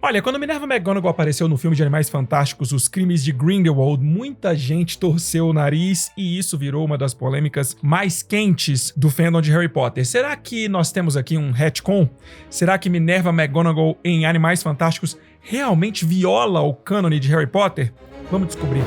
Olha, quando Minerva McGonagall apareceu no filme de Animais Fantásticos, Os Crimes de Grindelwald, muita gente torceu o nariz e isso virou uma das polêmicas mais quentes do fandom de Harry Potter. Será que nós temos aqui um retcon? Será que Minerva McGonagall em Animais Fantásticos realmente viola o cânone de Harry Potter? Vamos descobrir.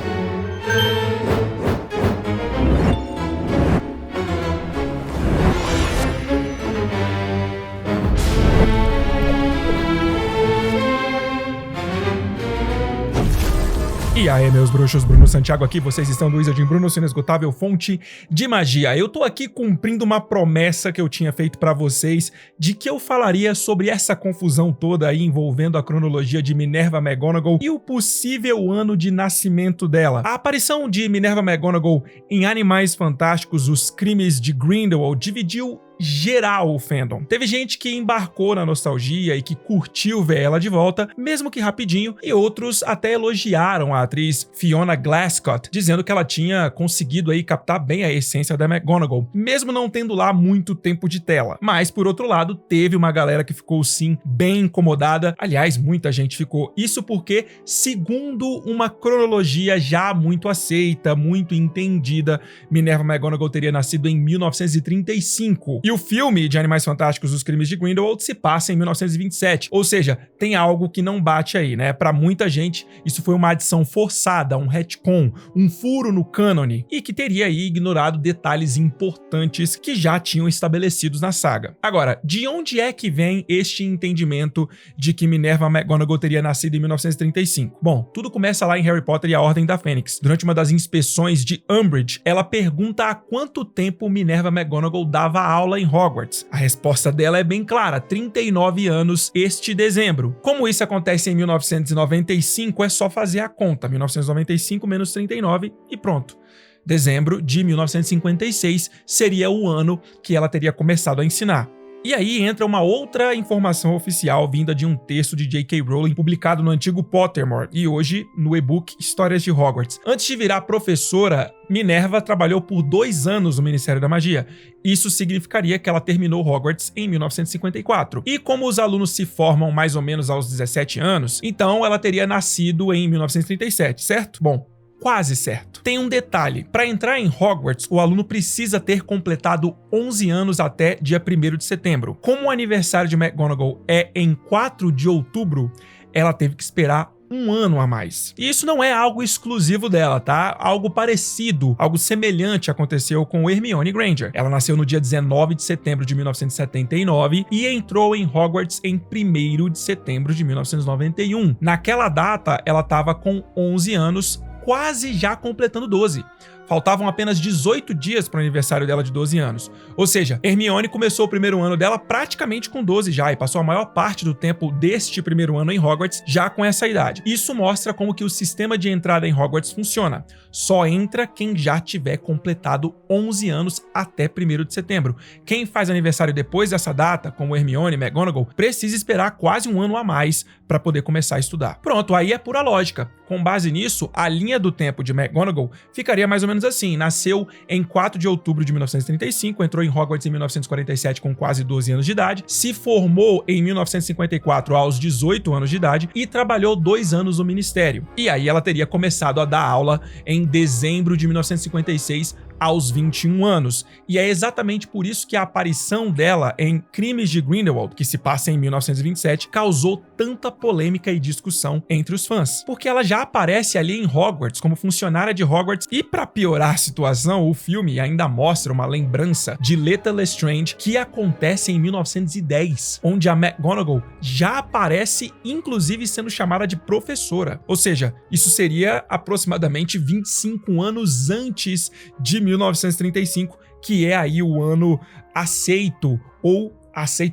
E aí, meus bruxos, Bruno Santiago aqui, vocês estão do Wizarding Bruno, sua inesgotável fonte de magia. Eu tô aqui cumprindo uma promessa que eu tinha feito pra vocês, de que eu falaria sobre essa confusão toda aí envolvendo a cronologia de Minerva McGonagall e o possível ano de nascimento dela. A aparição de Minerva McGonagall em Animais Fantásticos, Os Crimes de Grindelwald, dividiu geral o fandom. Teve gente que embarcou na nostalgia e que curtiu ver ela de volta, mesmo que rapidinho, e outros até elogiaram a atriz Fiona Glascott, dizendo que ela tinha conseguido aí captar bem a essência da McGonagall, mesmo não tendo lá muito tempo de tela. Mas, por outro lado, teve uma galera que ficou sim bem incomodada, aliás, muita gente ficou. Isso porque, segundo uma cronologia já muito aceita, muito entendida, Minerva McGonagall teria nascido em 1935. E o filme de Animais Fantásticos, Os Crimes de Grindelwald, se passa em 1927, ou seja, tem algo que não bate aí, né? Pra muita gente, isso foi uma adição forçada, um retcon, um furo no cânone, e que teria aí ignorado detalhes importantes que já tinham estabelecidos na saga. Agora, de onde é que vem este entendimento de que Minerva McGonagall teria nascido em 1935? Bom, tudo começa lá em Harry Potter e a Ordem da Fênix. Durante uma das inspeções de Umbridge, ela pergunta há quanto tempo Minerva McGonagall dava aula em Hogwarts. A resposta dela é bem clara, 39 anos este dezembro. Como isso acontece em 1995, é só fazer a conta, 1995 menos 39 e pronto. Dezembro de 1956 seria o ano que ela teria começado a ensinar. E aí entra uma outra informação oficial vinda de um texto de J.K. Rowling publicado no antigo Pottermore e hoje no e-book Histórias de Hogwarts. Antes de virar professora, Minerva trabalhou por 2 anos no Ministério da Magia. Isso significaria que ela terminou Hogwarts em 1954. E como os alunos se formam mais ou menos aos 17 anos, então ela teria nascido em 1937, certo? Bom, quase certo. Tem um detalhe, para entrar em Hogwarts, o aluno precisa ter completado 11 anos até dia 1º de setembro. Como o aniversário de McGonagall é em 4 de outubro, ela teve que esperar um ano a mais. E isso não é algo exclusivo dela, tá? Algo parecido, algo semelhante aconteceu com Hermione Granger. Ela nasceu no dia 19 de setembro de 1979 e entrou em Hogwarts em 1º de setembro de 1991. Naquela data, ela estava com 11 anos, quase já completando 12. Faltavam apenas 18 dias para o aniversário dela de 12 anos. Ou seja, Hermione começou o primeiro ano dela praticamente com 12 já e passou a maior parte do tempo deste primeiro ano em Hogwarts já com essa idade. Isso mostra como que o sistema de entrada em Hogwarts funciona. Só entra quem já tiver completado 11 anos até 1º de setembro. Quem faz aniversário depois dessa data, como Hermione e McGonagall, precisa esperar quase um ano a mais para poder começar a estudar. Pronto, aí é pura lógica. Com base nisso, a linha do tempo de McGonagall ficaria mais ou menos assim. Nasceu em 4 de outubro de 1935, entrou em Hogwarts em 1947 com quase 12 anos de idade, se formou em 1954 aos 18 anos de idade e trabalhou 2 anos no ministério. E aí ela teria começado a dar aula em dezembro de 1956 aos 21 anos. E é exatamente por isso que a aparição dela em Crimes de Grindelwald, que se passa em 1927, causou tanta polêmica e discussão entre os fãs. Porque ela já aparece ali em Hogwarts como funcionária de Hogwarts e, para piorar a situação, o filme ainda mostra uma lembrança de Leta Lestrange que acontece em 1910, onde a McGonagall já aparece, inclusive sendo chamada de professora. Ou seja, isso seria aproximadamente 25 anos antes de 1935, que é aí o ano aceito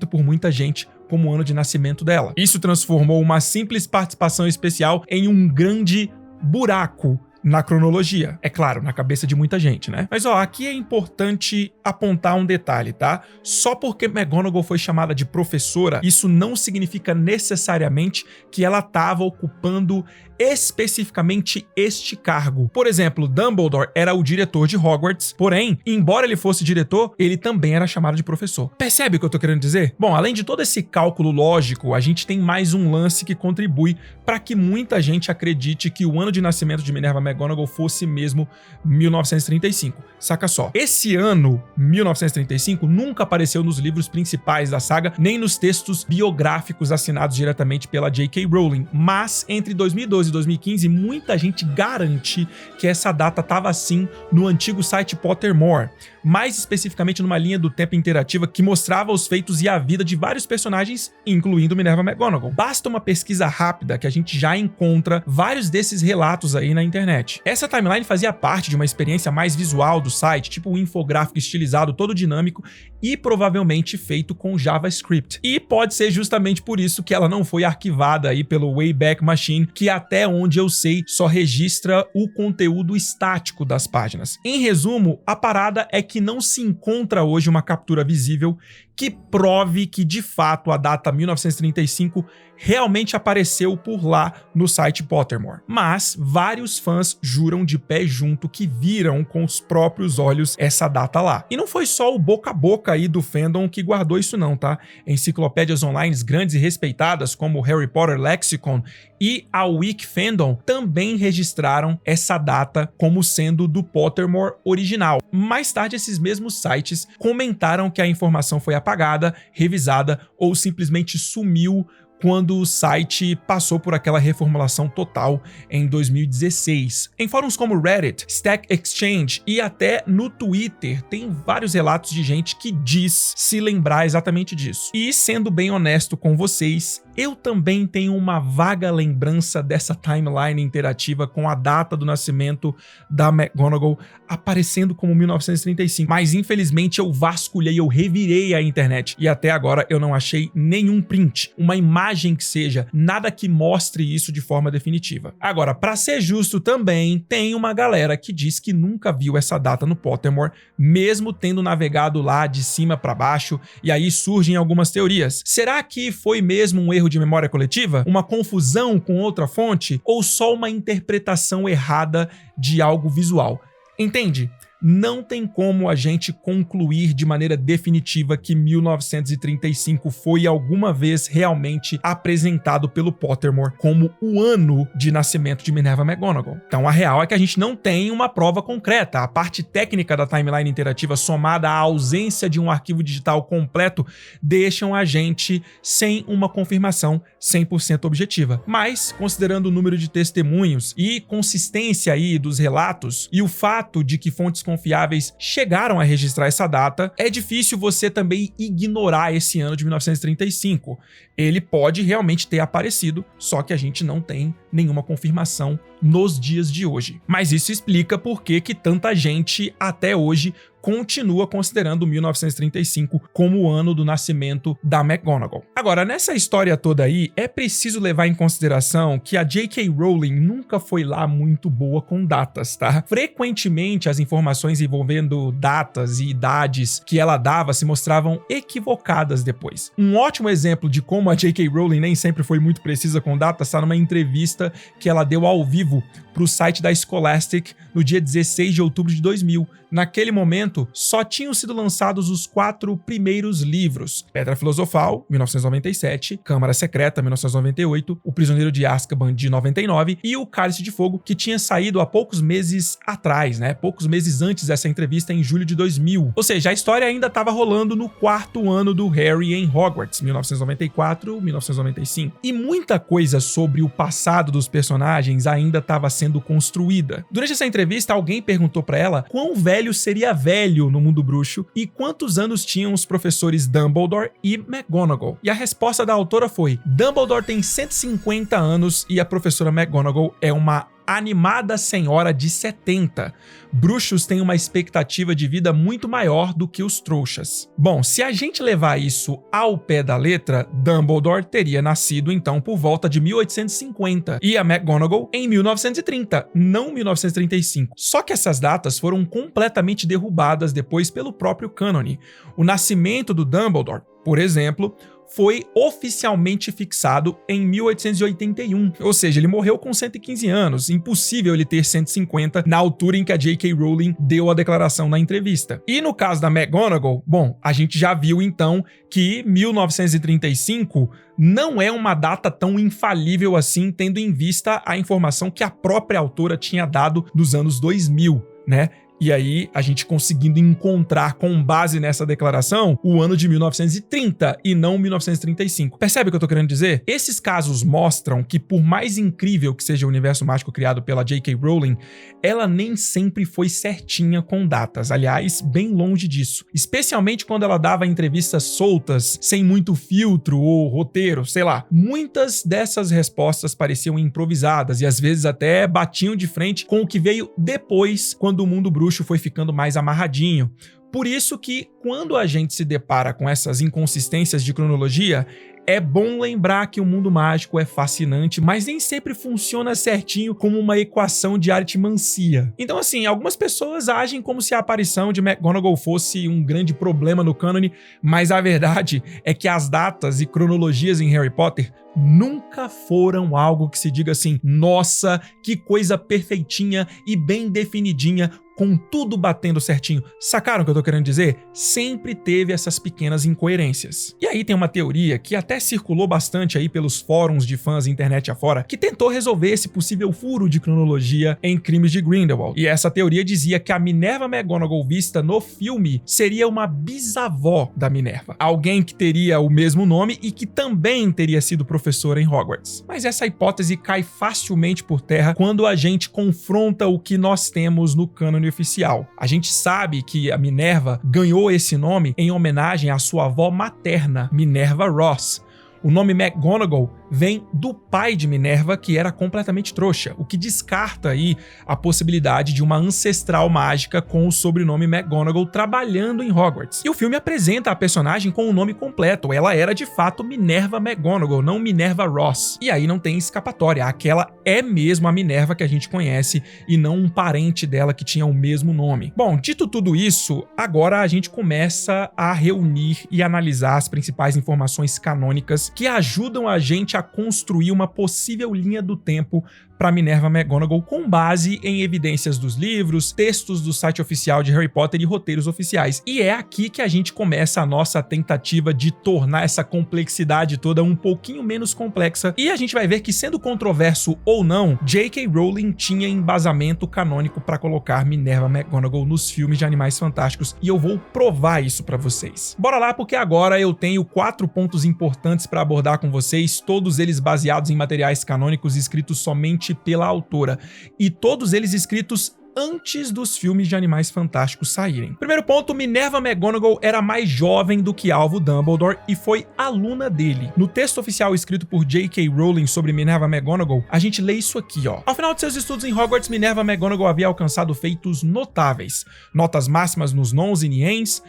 por muita gente como o ano de nascimento dela. Isso transformou uma simples participação especial em um grande buraco na cronologia. É claro, na cabeça de muita gente, né? Mas ó, aqui é importante apontar um detalhe, tá? Só porque McGonagall foi chamada de professora, isso não significa necessariamente que ela estava ocupando especificamente este cargo. Por exemplo, Dumbledore era o diretor de Hogwarts, porém, embora ele fosse diretor, ele também era chamado de professor. Percebe o que eu tô querendo dizer? Bom, além de todo esse cálculo lógico, a gente tem mais um lance que contribui para que muita gente acredite que o ano de nascimento de Minerva McGonagall fosse mesmo 1935. Saca só, esse ano, 1935, nunca apareceu nos livros principais da saga, nem nos textos biográficos assinados diretamente pela J.K. Rowling, mas entre 2012 e 2015, muita gente garante que essa data estava assim no antigo site Pottermore, mais especificamente numa linha do tempo interativa que mostrava os feitos e a vida de vários personagens, incluindo Minerva McGonagall. Basta uma pesquisa rápida que a gente já encontra vários desses relatos aí na internet. Essa timeline fazia parte de uma experiência mais visual do site, tipo um infográfico estilizado todo dinâmico e provavelmente feito com JavaScript. E pode ser justamente por isso que ela não foi arquivada aí pelo Wayback Machine, que até onde eu sei só registra o conteúdo estático das páginas. Em resumo, a parada é que não se encontra hoje uma captura visível que prove que de fato a data 1935 realmente apareceu por lá no site Pottermore. Mas vários fãs juram de pé junto que viram com os próprios olhos essa data lá. E não foi só o boca a boca aí do fandom que guardou isso não, tá? Enciclopédias online grandes e respeitadas como o Harry Potter Lexicon e a Wiki Fandom também registraram essa data como sendo do Pottermore original. Mais tarde, esses mesmos sites comentaram que a informação foi apagada, revisada ou simplesmente sumiu quando o site passou por aquela reformulação total em 2016. Em fóruns como Reddit, Stack Exchange e até no Twitter, tem vários relatos de gente que diz se lembrar exatamente disso. E sendo bem honesto com vocês, eu também tenho uma vaga lembrança dessa timeline interativa com a data do nascimento da McGonagall aparecendo como 1935, mas infelizmente eu vasculhei, eu revirei a internet e até agora eu não achei nenhum print, uma imagem que seja, nada que mostre isso de forma definitiva. Agora, para ser justo também, tem uma galera que diz que nunca viu essa data no Pottermore, mesmo tendo navegado lá de cima para baixo, e aí surgem algumas teorias. Será que foi mesmo um erro de memória coletiva? Uma confusão com outra fonte? Ou só uma interpretação errada de algo visual? Entende? Não tem como a gente concluir de maneira definitiva que 1935 foi alguma vez realmente apresentado pelo Pottermore como o ano de nascimento de Minerva McGonagall. Então a real é que a gente não tem uma prova concreta. A parte técnica da timeline interativa somada à ausência de um arquivo digital completo deixam a gente sem uma confirmação 100% objetiva. Mas, considerando o número de testemunhos e consistência aí dos relatos e o fato de que fontes confiáveis chegaram a registrar essa data, é difícil você também ignorar esse ano de 1935. Ele pode realmente ter aparecido, só que a gente não tem nenhuma confirmação nos dias de hoje. Mas isso explica por que tanta gente até hoje continua considerando 1935 como o ano do nascimento da McGonagall. Agora, nessa história toda aí, é preciso levar em consideração que a J.K. Rowling nunca foi lá muito boa com datas, tá? Frequentemente, as informações envolvendo datas e idades que ela dava se mostravam equivocadas depois. Um ótimo exemplo de como a J.K. Rowling nem sempre foi muito precisa com datas está numa entrevista que ela deu ao vivo para o site da Scholastic no dia 16 de outubro de 2000. Naquele momento, só tinham sido lançados os 4 primeiros livros: Pedra Filosofal, 1997, Câmara Secreta, 1998, O Prisioneiro de Azkaban, de 99, e O Cálice de Fogo, que tinha saído há poucos meses atrás, né? Poucos meses antes dessa entrevista, em julho de 2000. Ou seja, a história ainda estava rolando no 4º ano do Harry em Hogwarts, 1994, 1995. E muita coisa sobre o passado dos personagens ainda estava sendo construída. Durante essa entrevista, alguém perguntou para ela quão velho seria velho no mundo bruxo e quantos anos tinham os professores Dumbledore e McGonagall. E a resposta da autora foi: Dumbledore tem 150 anos e a professora McGonagall é uma animada senhora de 70. Bruxos têm uma expectativa de vida muito maior do que os trouxas. Bom, se a gente levar isso ao pé da letra, Dumbledore teria nascido então por volta de 1850 e a McGonagall em 1930, não 1935. Só que essas datas foram completamente derrubadas depois pelo próprio cânone. O nascimento do Dumbledore, por exemplo, foi oficialmente fixado em 1881, ou seja, ele morreu com 115 anos, impossível ele ter 150 na altura em que a J.K. Rowling deu a declaração na entrevista. E no caso da McGonagall, bom, a gente já viu então que 1935 não é uma data tão infalível assim, tendo em vista a informação que a própria autora tinha dado dos anos 2000, né? E aí, a gente conseguindo encontrar, com base nessa declaração, o ano de 1930 e não 1935. Percebe o que eu tô querendo dizer? Esses casos mostram que, por mais incrível que seja o universo mágico criado pela J.K. Rowling, ela nem sempre foi certinha com datas. Aliás, bem longe disso. Especialmente quando ela dava entrevistas soltas, sem muito filtro ou roteiro, sei lá. Muitas dessas respostas pareciam improvisadas e às vezes até batiam de frente com o que veio depois, quando o mundo bruxo foi ficando mais amarradinho. Por isso que, quando a gente se depara com essas inconsistências de cronologia, é bom lembrar que o mundo mágico é fascinante, mas nem sempre funciona certinho como uma equação de aritmancia. Então, assim, algumas pessoas agem como se a aparição de McGonagall fosse um grande problema no cânone, mas a verdade é que as datas e cronologias em Harry Potter nunca foram algo que se diga assim, nossa, que coisa perfeitinha e bem definidinha, com tudo batendo certinho. Sacaram o que eu tô querendo dizer? Sempre teve essas pequenas incoerências. E aí tem uma teoria que até circulou bastante aí pelos fóruns de fãs internet afora, que tentou resolver esse possível furo de cronologia em Crimes de Grindelwald. E essa teoria dizia que a Minerva McGonagall vista no filme seria uma bisavó da Minerva. Alguém que teria o mesmo nome e que também teria sido professora em Hogwarts. Mas essa hipótese cai facilmente por terra quando a gente confronta o que nós temos no cânone oficial. A gente sabe que a Minerva ganhou esse nome em homenagem à sua avó materna, Minerva Ross. O nome McGonagall vem do pai de Minerva, que era completamente trouxa, o que descarta aí a possibilidade de uma ancestral mágica com o sobrenome McGonagall trabalhando em Hogwarts. E o filme apresenta a personagem com o nome completo, ela era de fato Minerva McGonagall, não Minerva Ross. E aí não tem escapatória, aquela é mesmo a Minerva que a gente conhece e não um parente dela que tinha o mesmo nome. Bom, dito tudo isso, agora a gente começa a reunir e analisar as principais informações canônicas que ajudam a gente a construir uma possível linha do tempo para Minerva McGonagall com base em evidências dos livros, textos do site oficial de Harry Potter e roteiros oficiais. E é aqui que a gente começa a nossa tentativa de tornar essa complexidade toda um pouquinho menos complexa, e a gente vai ver que, sendo controverso ou não, J.K. Rowling tinha embasamento canônico para colocar Minerva McGonagall nos filmes de Animais Fantásticos, e eu vou provar isso para vocês. Bora lá, porque agora eu tenho 4 pontos importantes para abordar com vocês, todos eles baseados em materiais canônicos escritos somente pela autora, e todos eles escritos antes dos filmes de Animais Fantásticos saírem. Primeiro ponto, Minerva McGonagall era mais jovem do que Alvo Dumbledore e foi aluna dele. No texto oficial escrito por J.K. Rowling sobre Minerva McGonagall, a gente lê isso aqui, ó. Ao final de seus estudos em Hogwarts, Minerva McGonagall havia alcançado feitos notáveis. Notas máximas nos Nons e Niens,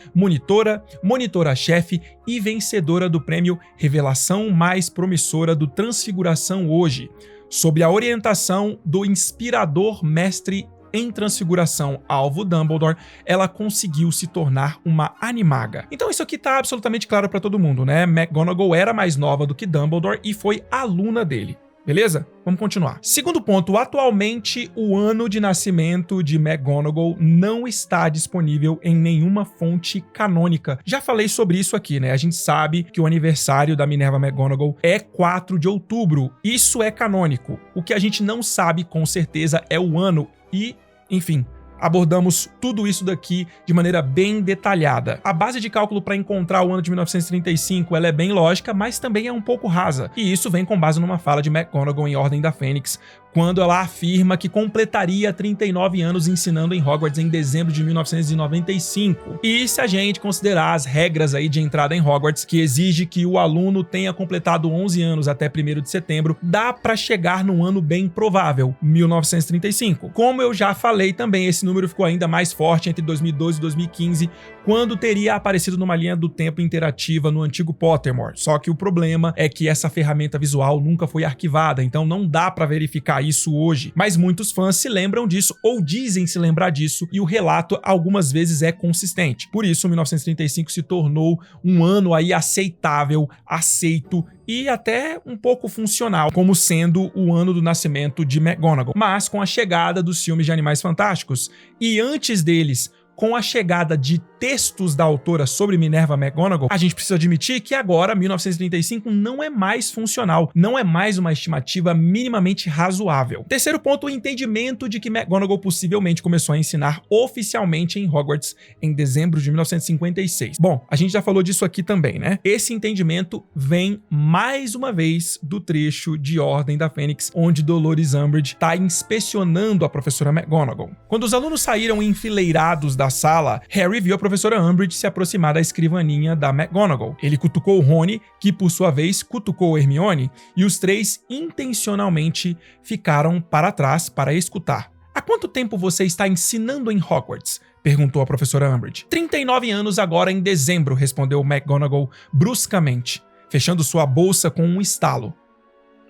monitora-chefe e vencedora do prêmio Revelação Mais Promissora do Transfiguração Hoje, sob a orientação do inspirador mestre em Transfiguração Alvo Dumbledore, ela conseguiu se tornar uma animaga. Então isso aqui tá absolutamente claro pra todo mundo, né? McGonagall era mais nova do que Dumbledore e foi aluna dele. Beleza? Vamos continuar. Segundo ponto, atualmente o ano de nascimento de McGonagall não está disponível em nenhuma fonte canônica. Já falei sobre isso aqui, né? A gente sabe que o aniversário da Minerva McGonagall é 4 de outubro. Isso é canônico. O que a gente não sabe com certeza é o ano e, enfim, abordamos tudo isso daqui de maneira bem detalhada. A base de cálculo para encontrar o ano de 1935 ela é bem lógica, mas também é um pouco rasa. E isso vem com base numa fala de McGonagall em Ordem da Fênix, quando ela afirma que completaria 39 anos ensinando em Hogwarts em dezembro de 1995. E se a gente considerar as regras aí de entrada em Hogwarts, que exige que o aluno tenha completado 11 anos até 1º de setembro, dá pra chegar num ano bem provável, 1935. Como eu já falei também, esse número ficou ainda mais forte entre 2012 e 2015, quando teria aparecido numa linha do tempo interativa no antigo Pottermore. Só que o problema é que essa ferramenta visual nunca foi arquivada, então não dá pra verificar isso hoje. Mas muitos fãs se lembram disso ou dizem se lembrar disso, e o relato algumas vezes é consistente. Por isso, 1935 se tornou um ano aí aceitável, aceito e até um pouco funcional, como sendo o ano do nascimento de McGonagall. Mas com a chegada dos filmes de Animais Fantásticos, e antes deles, com a chegada de textos da autora sobre Minerva McGonagall, a gente precisa admitir que agora, 1935, não é mais funcional, não é mais uma estimativa minimamente razoável. Terceiro ponto, o entendimento de que McGonagall possivelmente começou a ensinar oficialmente em Hogwarts em dezembro de 1956. Bom, a gente já falou disso aqui também, né? Esse entendimento vem, mais uma vez, do trecho de Ordem da Fênix, onde Dolores Umbridge está inspecionando a professora McGonagall. Quando os alunos saíram enfileirados da sala, Harry viu a professora Umbridge se aproximar da escrivaninha da McGonagall. Ele cutucou Rony, que por sua vez cutucou Hermione, e os três intencionalmente ficaram para trás para escutar. "Há quanto tempo você está ensinando em Hogwarts?" perguntou a professora Umbridge. 39 anos agora em dezembro, respondeu McGonagall bruscamente, fechando sua bolsa com um estalo.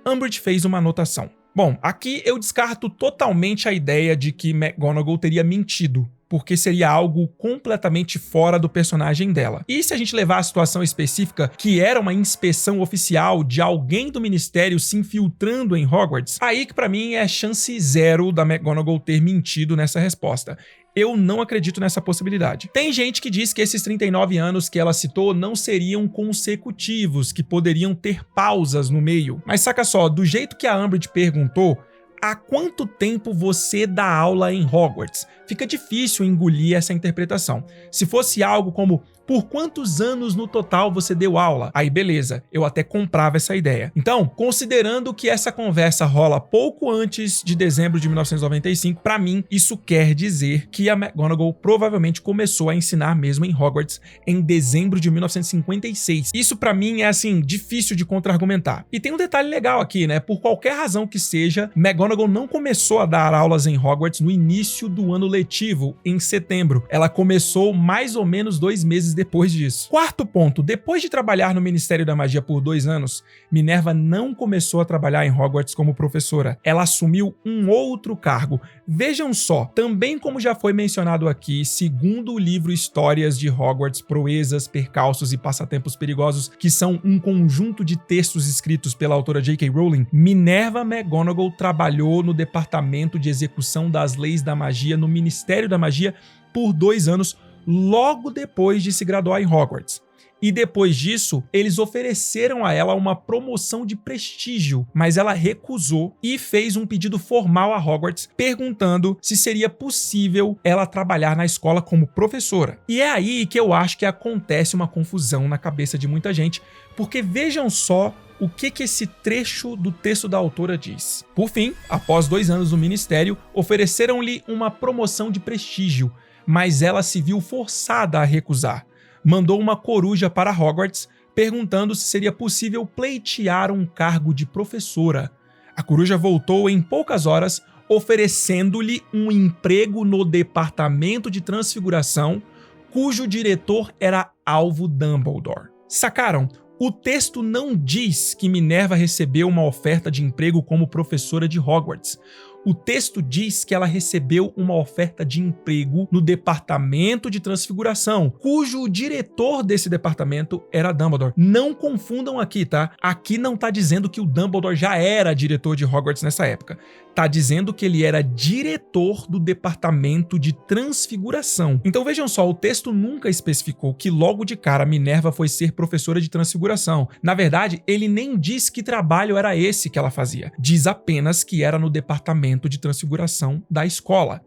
Umbridge fez uma anotação. Bom, aqui eu descarto totalmente a ideia de que McGonagall teria mentido, porque seria algo completamente fora do personagem dela. E se a gente levar a situação específica, que era uma inspeção oficial de alguém do Ministério se infiltrando em Hogwarts, aí que pra mim é chance zero da McGonagall ter mentido nessa resposta. Eu não acredito nessa possibilidade. Tem gente que diz que esses 39 anos que ela citou não seriam consecutivos, que poderiam ter pausas no meio. Mas saca só, do jeito que a Umbridge perguntou, há quanto tempo você dá aula em Hogwarts? Fica difícil engolir essa interpretação. Se fosse algo como, por quantos anos no total você deu aula? Aí beleza, eu até comprava essa ideia. Então, considerando que essa conversa rola pouco antes de dezembro de 1995, pra mim, isso quer dizer que a McGonagall provavelmente começou a ensinar mesmo em Hogwarts em dezembro de 1956. Isso pra mim é, assim, difícil de contra-argumentar. E tem um detalhe legal aqui, né? Por qualquer razão que seja, McGonagall não começou a dar aulas em Hogwarts no início do ano letivo, em setembro. Ela começou mais ou menos 2 meses depois disso. Quarto ponto, depois de trabalhar no Ministério da Magia por 2 anos, Minerva não começou a trabalhar em Hogwarts como professora. Ela assumiu um outro cargo. Vejam só, também como já foi mencionado aqui, segundo o livro Histórias de Hogwarts, Proezas, Percalços e Passatempos Perigosos, que são um conjunto de textos escritos pela autora J.K. Rowling, Minerva McGonagall trabalhou no Departamento de Execução das Leis da Magia no Ministério da Magia por 2 anos, logo depois de se graduar em Hogwarts. E depois disso, eles ofereceram a ela uma promoção de prestígio, mas ela recusou e fez um pedido formal a Hogwarts, perguntando se seria possível ela trabalhar na escola como professora. E é aí que eu acho que acontece uma confusão na cabeça de muita gente, porque vejam só o que esse trecho do texto da autora diz. Por fim, após 2 anos no ministério, ofereceram-lhe uma promoção de prestígio, mas ela se viu forçada a recusar. Mandou uma coruja para Hogwarts, perguntando se seria possível pleitear um cargo de professora. A coruja voltou em poucas horas, oferecendo-lhe um emprego no Departamento de Transfiguração, cujo diretor era Alvo Dumbledore. Sacaram? O texto não diz que Minerva recebeu uma oferta de emprego como professora de Hogwarts. O texto diz que ela recebeu uma oferta de emprego no Departamento de Transfiguração, cujo diretor desse departamento era Dumbledore. Não confundam aqui, tá? Aqui não tá dizendo que o Dumbledore já era diretor de Hogwarts nessa época. Tá dizendo que ele era diretor do Departamento de Transfiguração. Então vejam só, o texto nunca especificou que logo de cara Minerva foi ser professora de Transfiguração. Na verdade, ele nem diz que trabalho era esse que ela fazia. Diz apenas que era no Departamento departamento de transfiguração da escola.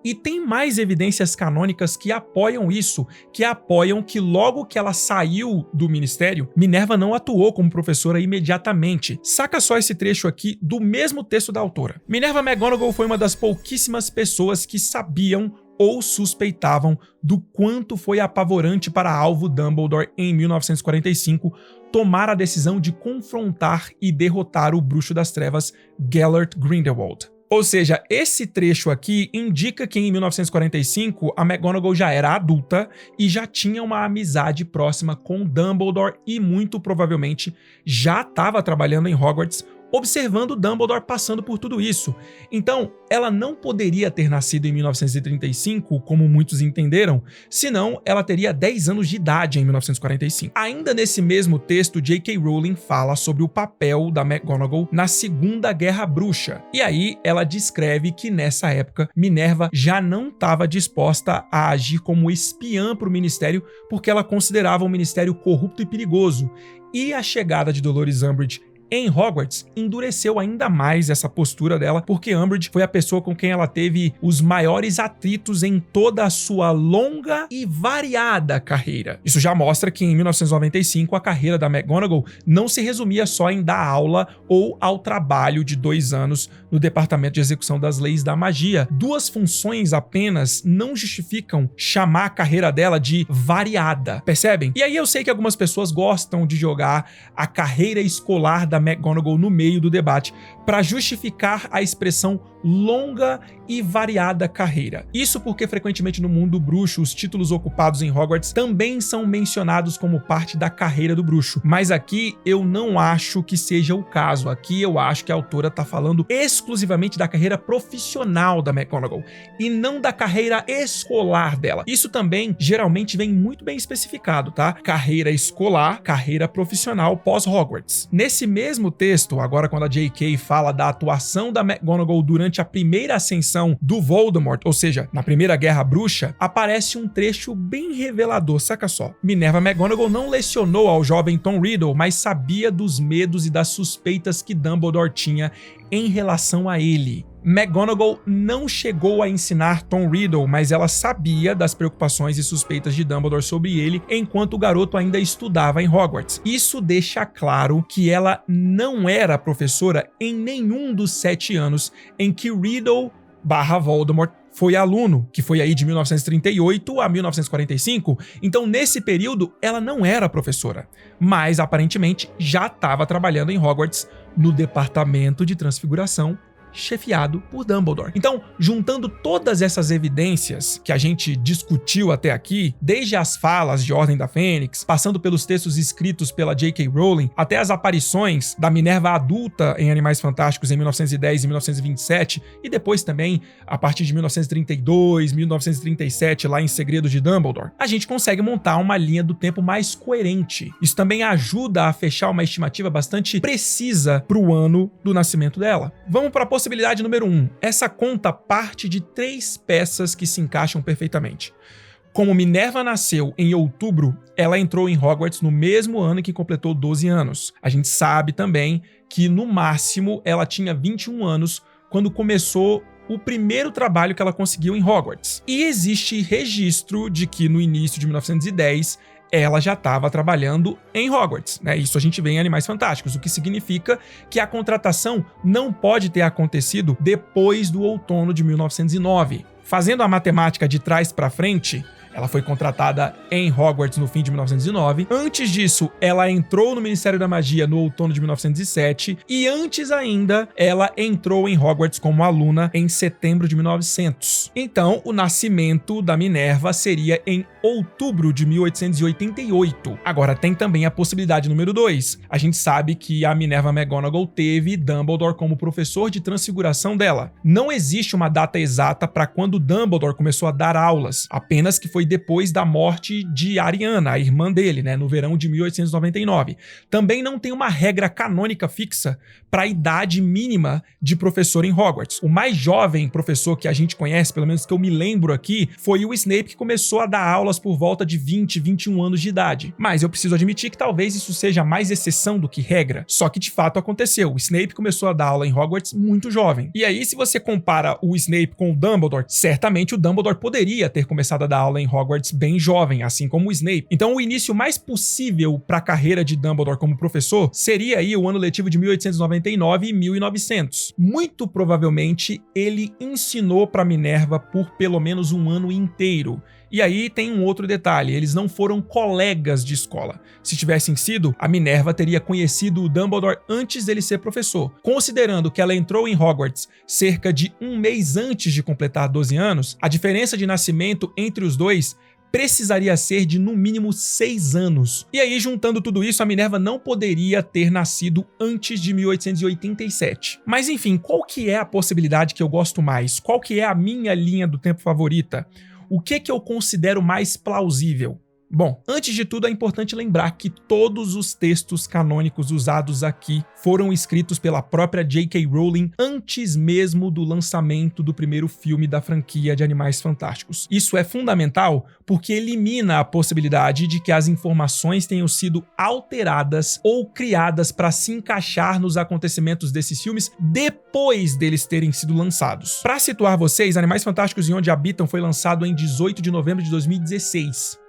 E tem mais evidências canônicas que apoiam isso, que apoiam que logo que ela saiu do ministério, Minerva não atuou como professora imediatamente. Saca só esse trecho aqui do mesmo texto da autora. Minerva McGonagall foi uma das pouquíssimas pessoas que sabiam ou suspeitavam do quanto foi apavorante para alvo Dumbledore em 1945 tomar a decisão de confrontar e derrotar o Bruxo das Trevas Gellert Grindelwald. Ou seja, esse trecho aqui indica que em 1945 a McGonagall já era adulta e já tinha uma amizade próxima com Dumbledore e muito provavelmente já estava trabalhando em Hogwarts, observando Dumbledore passando por tudo isso. Então, ela não poderia ter nascido em 1935, como muitos entenderam, senão ela teria 10 anos de idade em 1945. Ainda nesse mesmo texto, J.K. Rowling fala sobre o papel da McGonagall na Segunda Guerra Bruxa. E aí, ela descreve que nessa época, Minerva já não estava disposta a agir como espiã para o Ministério, porque ela considerava o Ministério corrupto e perigoso. E a chegada de Dolores Umbridge em Hogwarts endureceu ainda mais essa postura dela, porque Umbridge foi a pessoa com quem ela teve os maiores atritos em toda a sua longa e variada carreira. Isso já mostra que em 1995 a carreira da McGonagall não se resumia só em dar aula ou ao trabalho de 2 anos no Departamento de Execução das Leis da Magia. 2 funções apenas não justificam chamar a carreira dela de variada, percebem? E aí eu sei que algumas pessoas gostam de jogar a carreira escolar da McGonagall no meio do debate para justificar a expressão longa e variada carreira. Isso porque frequentemente no mundo bruxo os títulos ocupados em Hogwarts também são mencionados como parte da carreira do bruxo, mas aqui eu não acho que seja o caso. Aqui eu acho que a autora está falando exclusivamente da carreira profissional da McGonagall e não da carreira escolar dela. Isso também geralmente vem muito bem especificado, tá? Carreira escolar, carreira profissional pós-Hogwarts. Nesse mesmo texto, agora quando a J.K. fala da atuação da McGonagall durante a primeira ascensão do Voldemort, ou seja, na Primeira Guerra Bruxa, aparece um trecho bem revelador, saca só. Minerva McGonagall não lecionou ao jovem Tom Riddle, mas sabia dos medos e das suspeitas que Dumbledore tinha em relação a ele. McGonagall não chegou a ensinar Tom Riddle, mas ela sabia das preocupações e suspeitas de Dumbledore sobre ele enquanto o garoto ainda estudava em Hogwarts. Isso deixa claro que ela não era professora em nenhum dos 7 anos em que Riddle/Voldemort foi aluno, que foi aí de 1938 a 1945. Então, nesse período, ela não era professora, mas aparentemente já estava trabalhando em Hogwarts no Departamento de Transfiguração, chefiado por Dumbledore. Então, juntando todas essas evidências que a gente discutiu até aqui, desde as falas de Ordem da Fênix, passando pelos textos escritos pela J.K. Rowling, até as aparições da Minerva adulta em Animais Fantásticos em 1910 e 1927, e depois também a partir de 1932, 1937, lá em Segredos de Dumbledore, a gente consegue montar uma linha do tempo mais coerente. Isso também ajuda a fechar uma estimativa bastante precisa para o ano do nascimento dela. Vamos para a possibilidade número 1. Essa conta parte de 3 peças que se encaixam perfeitamente. Como Minerva nasceu em outubro, ela entrou em Hogwarts no mesmo ano em que completou 12 anos. A gente sabe também que, no máximo, ela tinha 21 anos quando começou o primeiro trabalho que ela conseguiu em Hogwarts. E existe registro de que, no início de 1910, ela já estava trabalhando em Hogwarts, né? Isso a gente vê em Animais Fantásticos, o que significa que a contratação não pode ter acontecido depois do outono de 1909. Fazendo a matemática de trás para frente, ela foi contratada em Hogwarts no fim de 1909. Antes disso, ela entrou no Ministério da Magia no outono de 1907. E antes ainda, ela entrou em Hogwarts como aluna em setembro de 1900. Então, o nascimento da Minerva seria em outubro de 1888. Agora, tem também a possibilidade número 2. A gente sabe que a Minerva McGonagall teve Dumbledore como professor de transfiguração dela. Não existe uma data exata para quando Dumbledore começou a dar aulas, apenas que foi foi depois da morte de Ariana, a irmã dele, né, no verão de 1899. Também não tem uma regra canônica fixa para a idade mínima de professor em Hogwarts. O mais jovem professor que a gente conhece, pelo menos que eu me lembro aqui, foi o Snape, que começou a dar aulas por volta de 20, 21 anos de idade. Mas eu preciso admitir que talvez isso seja mais exceção do que regra, só que de fato aconteceu. O Snape começou a dar aula em Hogwarts muito jovem. E aí, se você compara o Snape com o Dumbledore, certamente o Dumbledore poderia ter começado a dar aula em Hogwarts bem jovem, assim como o Snape. Então, o início mais possível para a carreira de Dumbledore como professor seria aí o ano letivo de 1899 e 1900. Muito provavelmente, ele ensinou para Minerva por pelo menos um ano inteiro. E aí tem um outro detalhe, eles não foram colegas de escola. Se tivessem sido, a Minerva teria conhecido o Dumbledore antes dele ser professor. Considerando que ela entrou em Hogwarts cerca de um mês antes de completar 12 anos, a diferença de nascimento entre os dois precisaria ser de no mínimo 6 anos. E aí, juntando tudo isso, a Minerva não poderia ter nascido antes de 1887. Mas enfim, qual que é a possibilidade que eu gosto mais? Qual que é a minha linha do tempo favorita? O que eu considero mais plausível? Bom, antes de tudo é importante lembrar que todos os textos canônicos usados aqui foram escritos pela própria J.K. Rowling antes mesmo do lançamento do primeiro filme da franquia de Animais Fantásticos. Isso é fundamental porque elimina a possibilidade de que as informações tenham sido alteradas ou criadas para se encaixar nos acontecimentos desses filmes depois deles terem sido lançados. Para situar vocês, Animais Fantásticos e Onde Habitam foi lançado em 18 de novembro de 2016.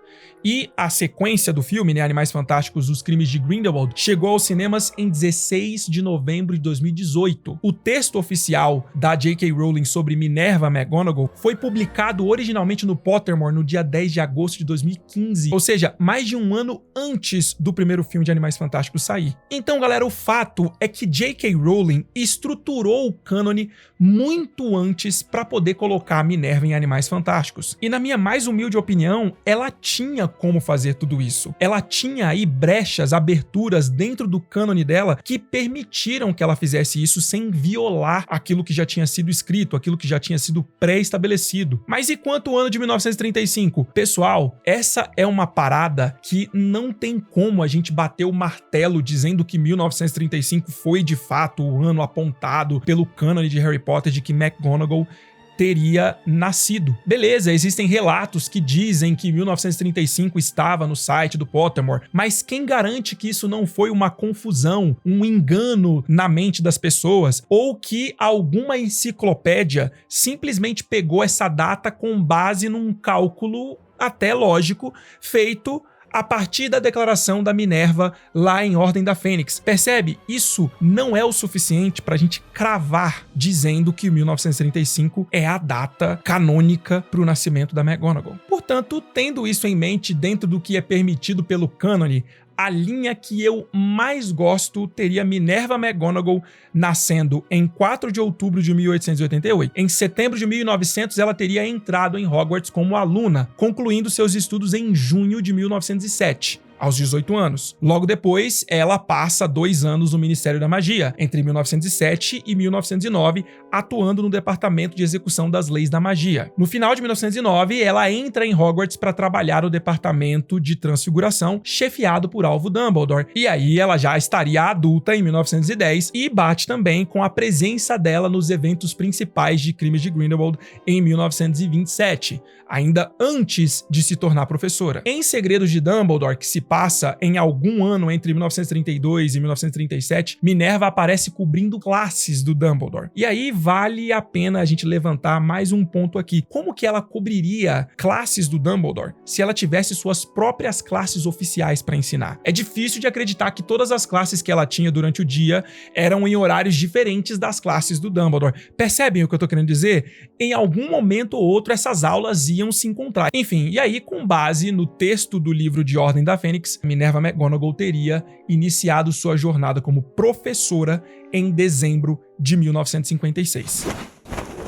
E a sequência do filme, né, Animais Fantásticos, Os Crimes de Grindelwald, chegou aos cinemas em 16 de novembro de 2018. O texto oficial da J.K. Rowling sobre Minerva McGonagall foi publicado originalmente no Pottermore no dia 10 de agosto de 2015, ou seja, mais de um ano antes do primeiro filme de Animais Fantásticos sair. Então, galera, o fato é que J.K. Rowling estruturou o cânone muito antes para poder colocar a Minerva em Animais Fantásticos. E na minha mais humilde opinião, ela tinha como fazer tudo isso. Ela tinha aí brechas, aberturas dentro do cânone dela que permitiram que ela fizesse isso sem violar aquilo que já tinha sido escrito, aquilo que já tinha sido pré-estabelecido. Mas e quanto ao ano de 1935? Pessoal, essa é uma parada que não tem como a gente bater o martelo dizendo que 1935 foi de fato o ano apontado pelo cânone de Harry Potter de que McGonagall teria nascido. Beleza, existem relatos que dizem que 1935 estava no site do Pottermore, mas quem garante que isso não foi uma confusão, um engano na mente das pessoas, ou que alguma enciclopédia simplesmente pegou essa data com base num cálculo até lógico feito a partir da declaração da Minerva lá em Ordem da Fênix. Percebe? Isso não é o suficiente para a gente cravar dizendo que 1935 é a data canônica para o nascimento da McGonagall. Portanto, tendo isso em mente dentro do que é permitido pelo cânone, a linha que eu mais gosto teria Minerva McGonagall nascendo em 4 de outubro de 1888. Em setembro de 1900, ela teria entrado em Hogwarts como aluna, concluindo seus estudos em junho de 1907. Aos 18 anos. Logo depois, ela passa 2 anos no Ministério da Magia, entre 1907 e 1909, atuando no Departamento de Execução das Leis da Magia. No final de 1909, ela entra em Hogwarts para trabalhar no Departamento de Transfiguração, chefiado por Alvo Dumbledore. E aí ela já estaria adulta em 1910 e bate também com a presença dela nos eventos principais de Crimes de Grindelwald em 1927, ainda antes de se tornar professora. Em Segredos de Dumbledore, que se passa em algum ano entre 1932 e 1937, Minerva aparece cobrindo classes do Dumbledore. E aí vale a pena a gente levantar mais um ponto aqui. Como que ela cobriria classes do Dumbledore se ela tivesse suas próprias classes oficiais para ensinar? É difícil de acreditar que todas as classes que ela tinha durante o dia eram em horários diferentes das classes do Dumbledore. Percebem o que eu tô querendo dizer? Em algum momento ou outro essas aulas iam se encontrar. Enfim, e aí com base no texto do livro de Ordem da Fênix, Minerva McGonagall teria iniciado sua jornada como professora em dezembro de 1956.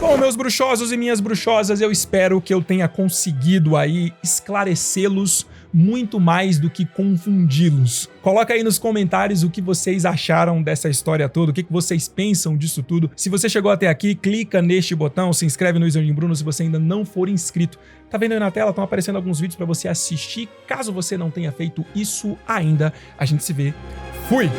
Bom, meus bruxosos e minhas bruxosas, eu espero que eu tenha conseguido aí esclarecê-los muito mais do que confundi-los. Coloca aí nos comentários o que vocês acharam dessa história toda, o que vocês pensam disso tudo. Se você chegou até aqui, clica neste botão, se inscreve no Wizarding Bruno se você ainda não for inscrito. Tá vendo aí na tela? Estão aparecendo alguns vídeos para você assistir. Caso você não tenha feito isso ainda, a gente se vê. Fui!